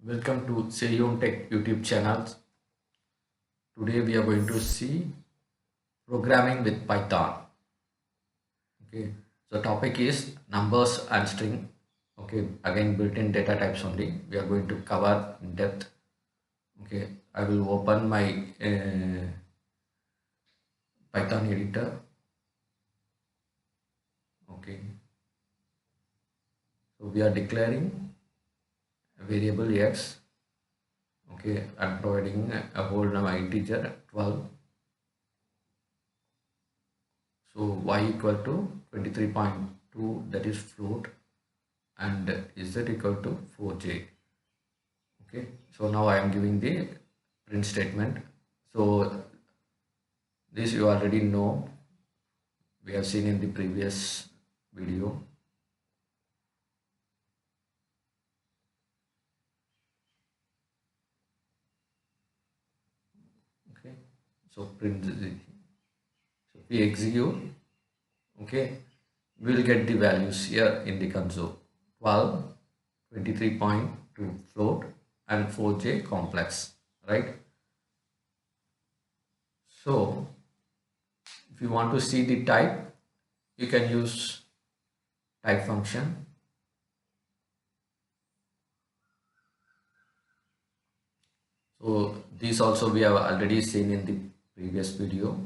Welcome to Seyon Tech YouTube channel. Today we are going to see programming with Python. Okay, so topic is numbers and string. Okay, again built-in data types only. We are going to cover in depth. Okay, I will open my Python editor. Okay, so we are declaring a variable x. Okay, I'm providing a whole number integer 12. So y equal to 23.2, that is float, and z equal to 4j. Okay, so now I am giving the print statement. So this you already know, we have seen in the previous video. Okay, so print the, so we execute. Okay, we will get the values here in the console: 12, 23.2 float, and 4j complex, right? So if you want to see the type, you can use type function. So this also we have already seen in the previous video.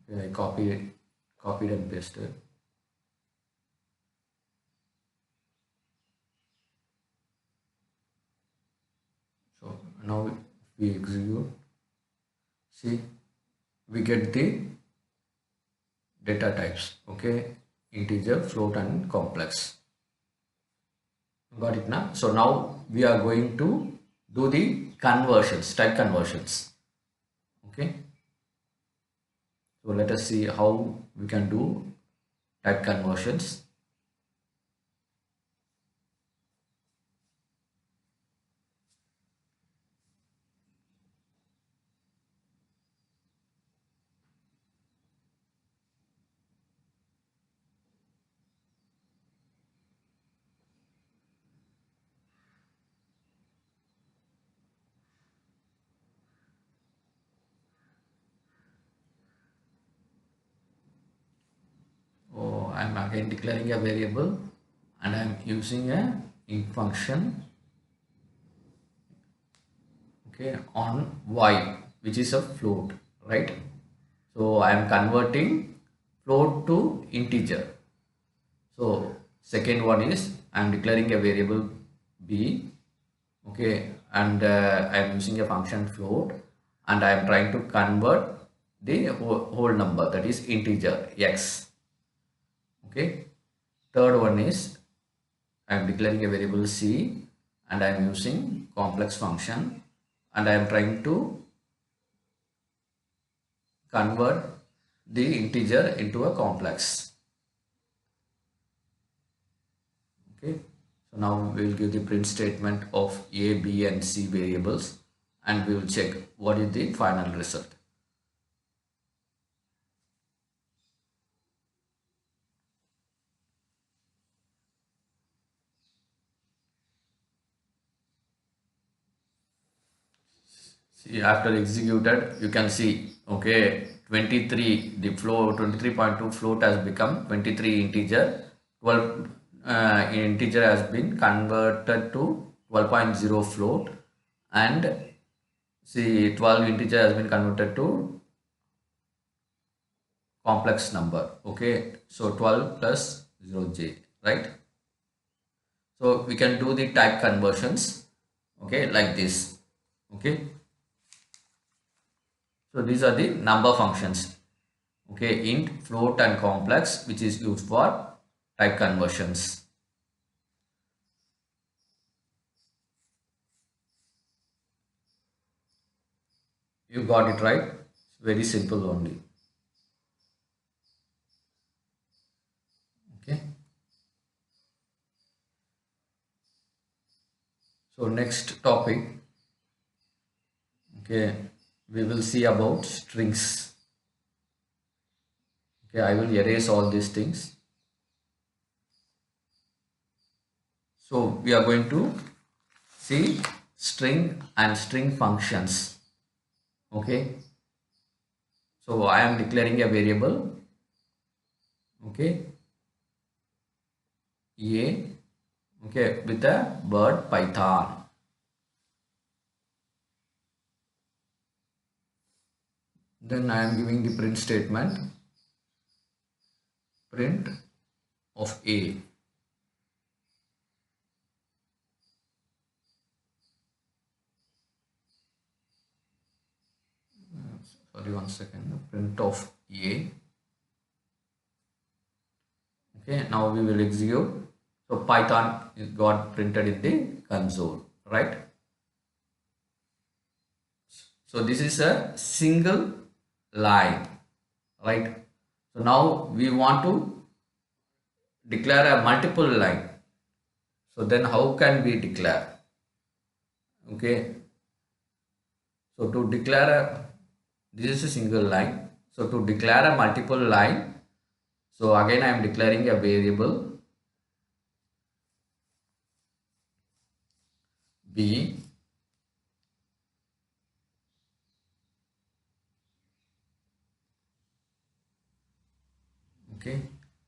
Okay, I copied and pasted. So now we execute. See, we get the data types. Okay, integer, float, and complex. Got it now? So now we are going to do the conversions, type conversions. Okay. So let us see how we can do type conversions. Oh, I'm again declaring a variable and I'm using a int function, okay, on y, which is a float, right? So I'm converting float to integer. So second one is I'm declaring a variable b, okay, and I'm using a function float, and I'm trying to convert the whole number, that is integer x. Okay, third one is I'm declaring a variable c and I'm using complex function, and I'm trying to convert the integer into a complex. Okay, so now we will give the print statement of a, b, and c variables, and we will check what is the final result. See, after executed, you can see, okay, 23, the flow 23.2 float has become 23 integer, 12 integer has been converted to 12.0 float, and see 12 integer has been converted to complex number. Okay, so 12 plus 0j, right? So we can do the type conversions, okay, like this. Okay, so these are the number functions, okay, int, float, and complex, which is used for type conversions. You got it right. It's very simple only. Okay, so next topic, Okay, we will see about strings. Okay, I will erase all these things. So we are going to see string and string functions. Okay, so I am declaring a variable. Okay, a, okay, with a word Python. Then I am giving the print statement, print of a. Sorry, one second. Print of a. Okay, now we will execute. So Python is got printed in the console, right? So this is a single line, right? So now we want to declare a multiple line. So then how can we declare? Okay. So to declare this is a single line. So to declare a multiple line, so again I am declaring a variable b. Okay,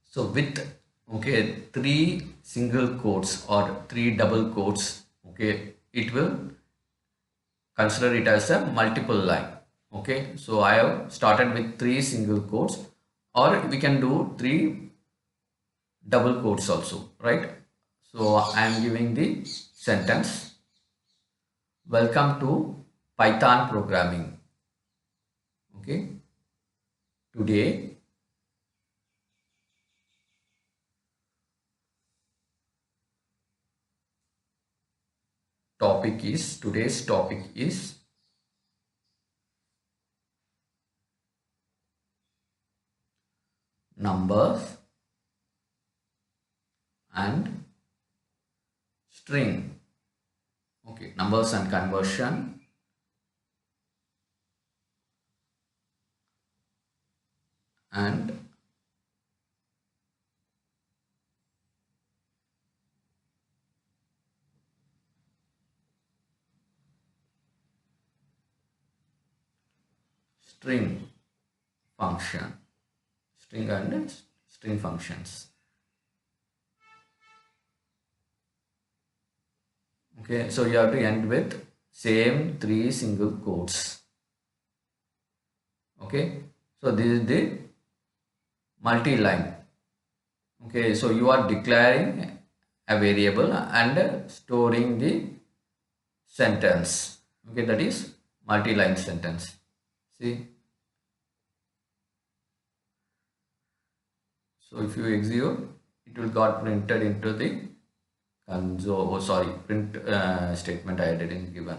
so with, okay, three single quotes or three double quotes, okay, it will consider it as a multiple line. Okay, so I have started with three single quotes, or we can do three double quotes also, right? So I am giving the sentence, welcome to Python programming. Okay, today today's topic is numbers and string. Okay, numbers and conversion and string function, string and string functions. Okay, so you have to end with same three single quotes. Okay, so this is the multi-line. Okay, so you are declaring a variable and storing the sentence. Okay, that is multi-line sentence. See, so if you execute, it will got printed into the console. Oh, sorry, print statement I didn't given.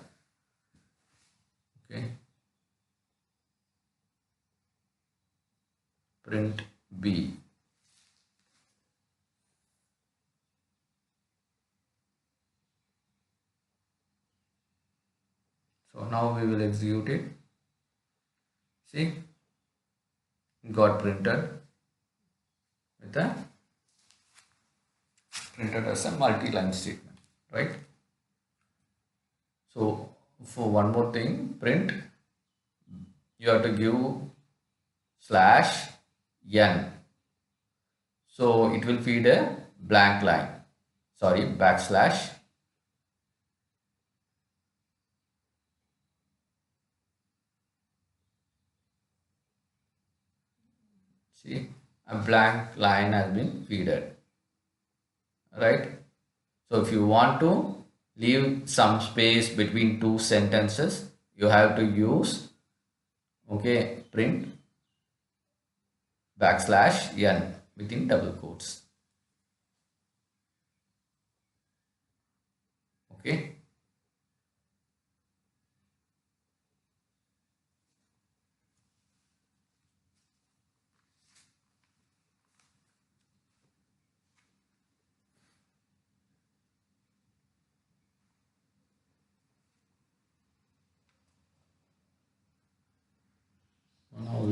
Okay, print b. So now we will execute it. See, got printed with a printed as a multi-line statement, right? So for one more thing, print, you have to give slash n. So it will feed a blank line. Sorry, backslash. See, a blank line has been feeded, right? So if you want to leave some space between two sentences, you have to use, okay, print backslash n within double quotes. Okay.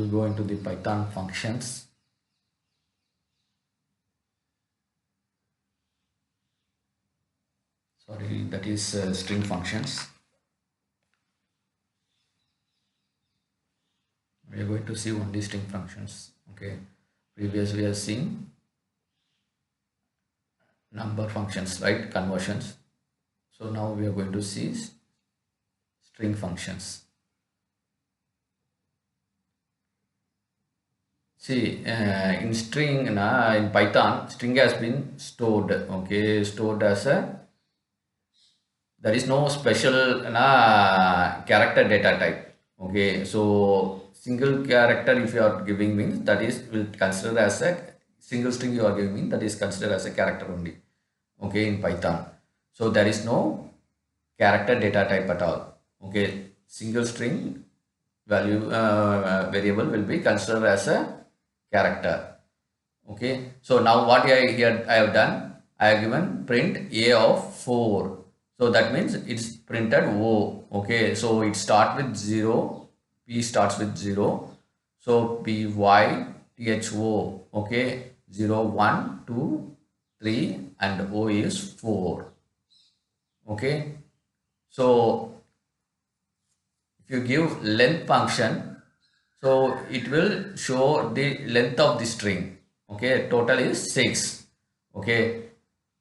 will go into the Python functions. Sorry, that is string functions. We are going to see only string functions. Okay, previously we have seen number functions, right? Conversions. So now we are going to see string functions. See, in string, in Python, string has been stored. Okay, stored as a, there is no special character data type. Okay, so single character if you are giving means that is will consider as a single string you are giving, that is considered as a character only. Okay, in Python. So there is no character data type at all. Okay, single string value variable will be considered as a character. Okay, so now what I have done, I have given print a of 4. So that means it's printed O. Okay, so it starts with 0, P starts with 0. So P Y T H O. Okay, 0 1 2 3 and O is 4. Okay, so if you give length function, so it will show the length of the string. Okay, total is 6. Okay,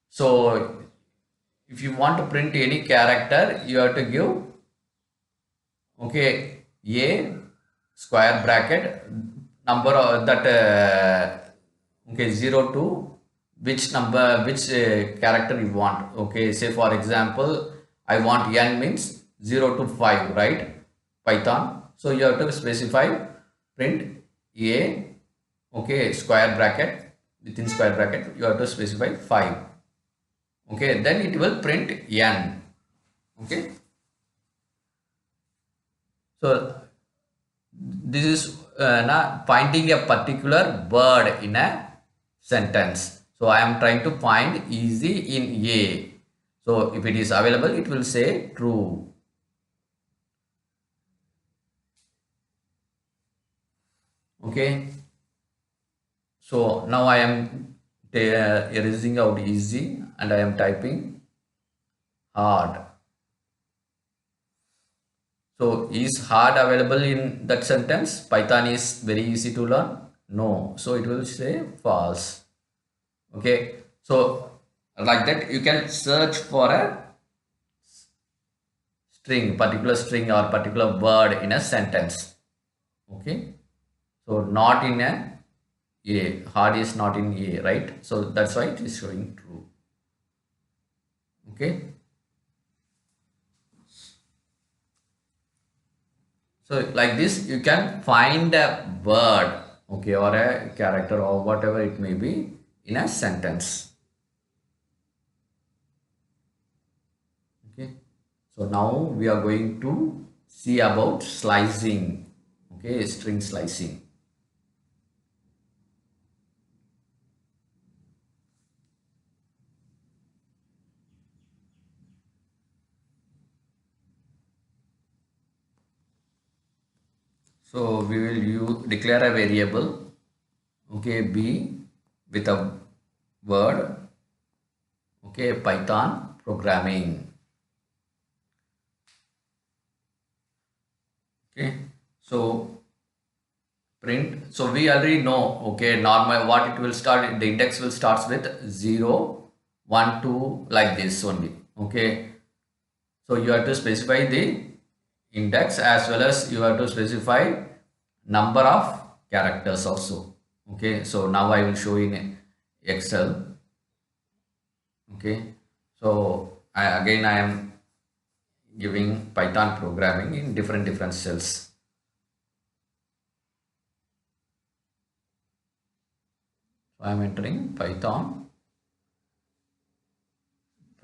so if you want to print any character, you have to give, okay, a square bracket number that okay, 0 to which number, which character you want. Okay, say for example I want n means 0 to 5, right? Python, so you have to specify print a, okay, square bracket, within square bracket you have to specify 5. Okay, then it will print n. Okay, so this is finding a particular word in a sentence. So I am trying to find easy in a. So if it is available, it will say true. Okay, so now I am erasing out easy and I am typing hard. So is hard available in that sentence? Python is very easy to learn? No. So it will say false. Okay. So like that you can search for a string, particular string or particular word in a sentence. Okay. So not in a hard is not in a, right? So that's why it is showing true. Okay. So like this you can find a word, okay, or a character or whatever it may be in a sentence. Okay, so now we are going to see about slicing. Okay, string slicing. So we will declare a variable, okay, b with a word, okay, Python programming. Okay, so print, so we already know, okay, normal what it will start, the index will starts with 0 1 2 like this only. Okay, so you have to specify the index as well as you have to specify number of characters also. Okay, so now I will show in Excel. Okay, so again I am giving Python programming in different cells. So I am entering Python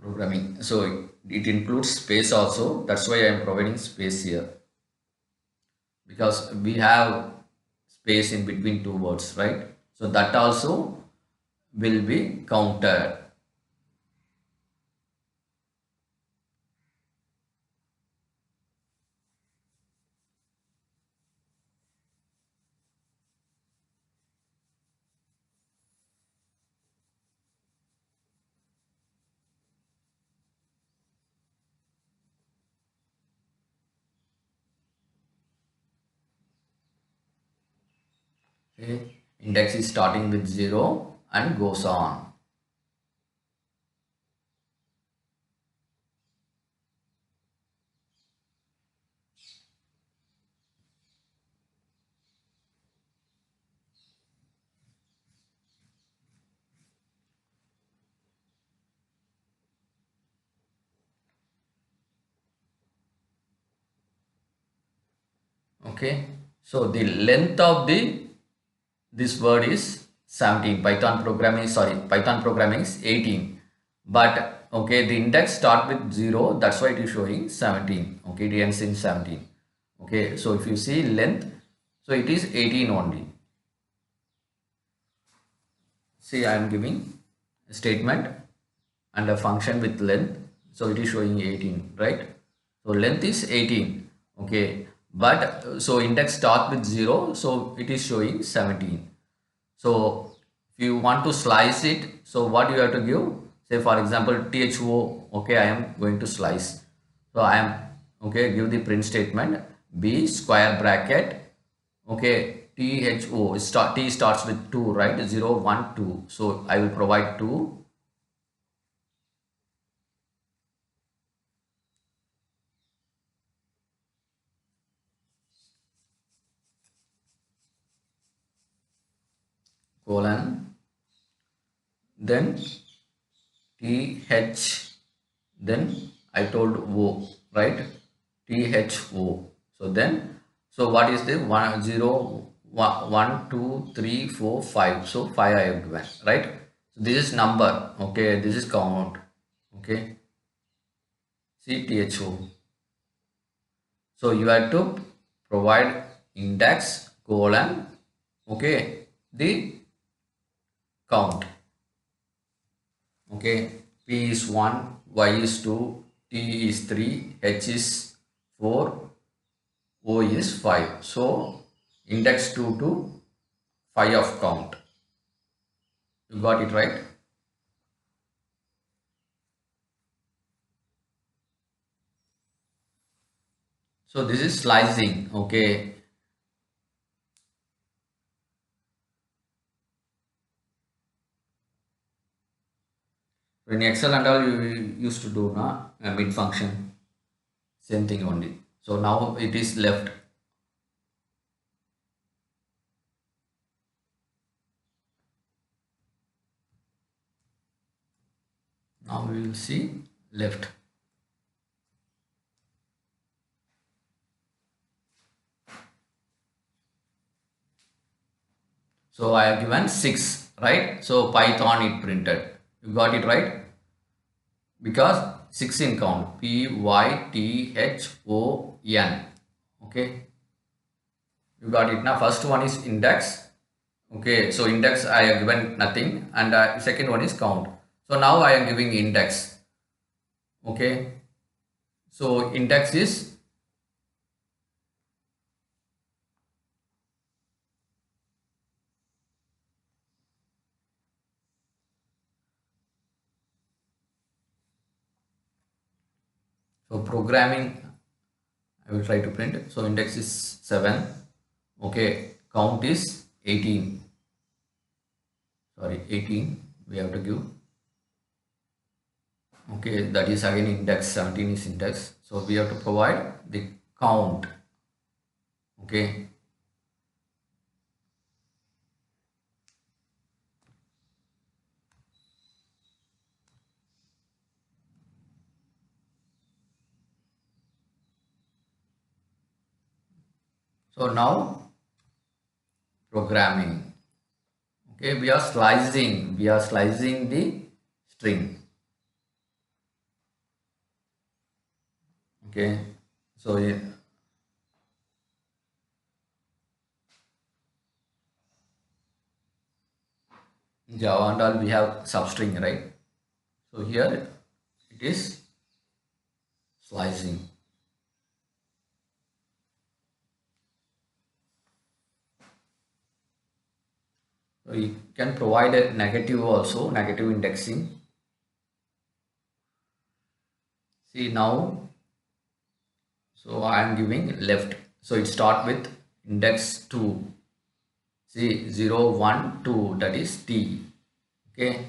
programming. So it includes space also. That's why I am providing space here, because we have space in between two words, right? So that also will be counted. Okay, index is starting with 0 and goes on. Okay, so the length of this word is 17. Python programming is 18, but okay, the index start with 0, that's why it is showing 17. Okay, it ends in 17. Okay, so if you see length, so it is 18 only. See, I am giving a statement and a function with length, so it is showing 18, right? So length is 18. Okay, but so index start with 0, so it is showing 17. So if you want to slice it, so what you have to give, say for example THO. Okay, I am going to slice, so I am, okay, give the print statement b square bracket, okay, THO start, T starts with 2, right? 0 1 2, so I will provide 2, colon, then TH, then I told O, right? THO. So then, so what is the 1 0 1 2 3 4 5? So 5 I have given, right? So this is number, okay, this is count, okay, CTHO. So you have to provide index colon, okay, the count. Okay, P is 1, Y is 2, T is 3, H is 4, O is 5. So index 2 to 5 of count. You got it right? So this is slicing. Okay. In Excel and all you used to do na a mid function. Same thing only. So now it is left. Now we will see left. So I have given 6, right? So Python it printed. You got it right? Because 6 in count, Python. Okay, you got it now. First one is index. Okay, so index I have given nothing, and second one is count. So now I am giving index. Okay, so index is, so programming I will try to print it. So index is 7. Okay, count is 18. Sorry, 18 we have to give. Okay, that is again index, 17 is index, so we have to provide the count. Okay, so now programming. Okay, we are slicing the string. Okay, so Java and all we have substring, right? So here it is slicing. So you can provide a negative also, negative indexing. See now, so I am giving left. So it start with index 2. See 0, 1, 2, that is T. Okay,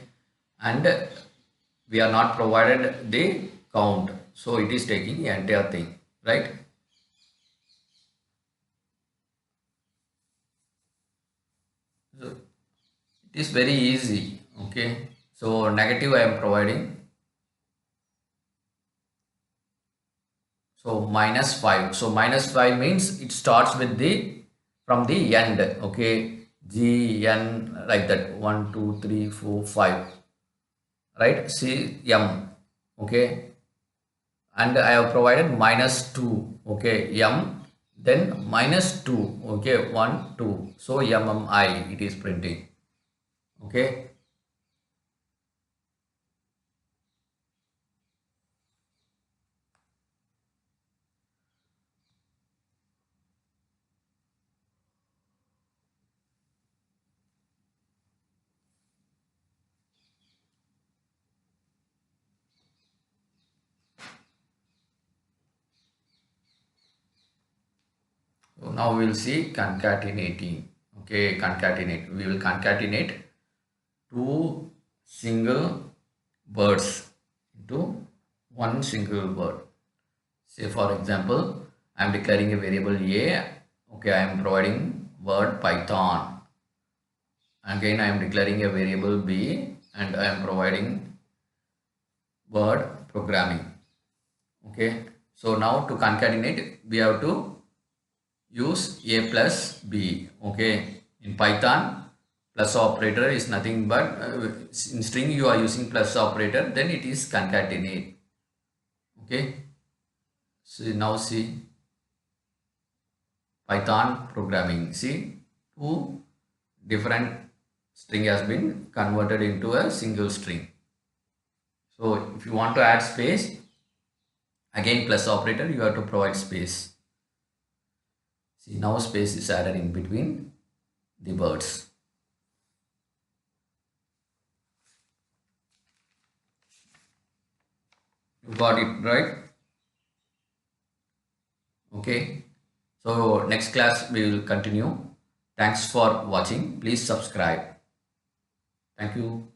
and we are not provided the count, so it is taking the entire thing, right? So it is very easy. Okay, so negative I am providing. So -5. So -5 means it starts with the from the end. Okay, G N like that. 1, 2, 3, 4, 5. Right? C M. Okay, and I have provided -2. Okay, M. Then -2. Okay, 1, 2. So MMI it is printing. Okay. So now we will see concatenating. Okay, concatenate. We will concatenate two single words into one single word. Say for example, I am declaring a variable A. Okay, I am providing word Python. Again, I am declaring a variable B and I am providing word programming. Okay, so now to concatenate, we have to use A plus B. Okay, in Python, plus operator is nothing but in string you are using plus operator, then it is concatenate. Okay, so now see Python programming. See, two different string has been converted into a single string. So if you want to add space, again plus operator, you have to provide space. See, now space is added in between the words. You got it right? Okay. So next class we will continue. Thanks for watching. Please subscribe. Thank you.